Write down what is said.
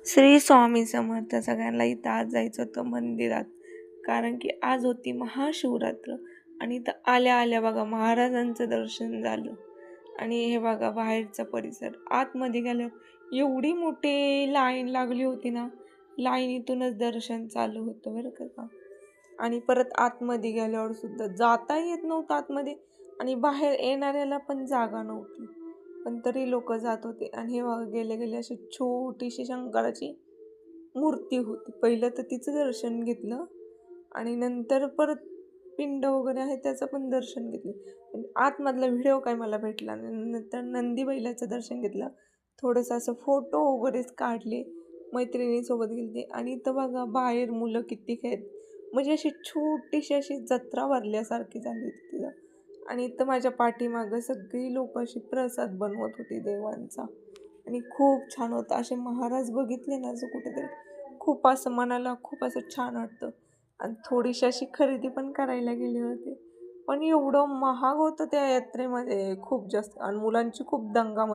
श्री स्वामी समर्थ. सगळ्यांना इथं आज जायचं होतं मंदिरात, कारण की आज होती महाशिवरात्र. आणि इथं आल्या आल्या बघा महाराजांचं दर्शन झालं. आणि हे बघा बाहेरचा परिसर. आतमध्ये गेल्यावर एवढी मोठी लाईन लागली होती ना, लाईनीतूनच दर्शन चालू होतं बरं का. आणि परत आतमध्ये गेल्यावर सुद्धा जाता येत नव्हतं आतमध्ये, आणि बाहेर येणाऱ्याला पण जागा नव्हती, पण तरी लोक जात होते. आणि हे बघा गेले गेले अशी छोटीशी शंकराची मूर्ती होती. पहिलं तर तिचं दर्शन घेतलं, आणि नंतर परत पिंड वगैरे आहे त्याचं पण दर्शन घेतलं. पण आतमधला व्हिडिओ काय मला भेटला नाही. नंतर नंदी बैलाचं दर्शन घेतलं, थोडंसं असं फोटो वगैरेच काढले, मैत्रिणीसोबत गेलते. आणि इथं बघा बाहेर मुलं किती खेळत, म्हणजे अशी छोटीशी अशी जत्रा भरल्यासारखी झाली होती तिथं. आणि इथं माझ्या पाठीमागं सगळी लोक अशी प्रसाद बनवत होती देवांचा. आणि खूप छान होतं. असे महाराज बघितले ना असं कुठेतरी खूप असं मनाला खूप असं छान वाटतं. आणि थोडीशी अशी खरेदी पण करायला गेले होते, पण एवढं महाग होतं त्या यात्रेमध्ये खूप जास्त, आणि मुलांची खूप दंगा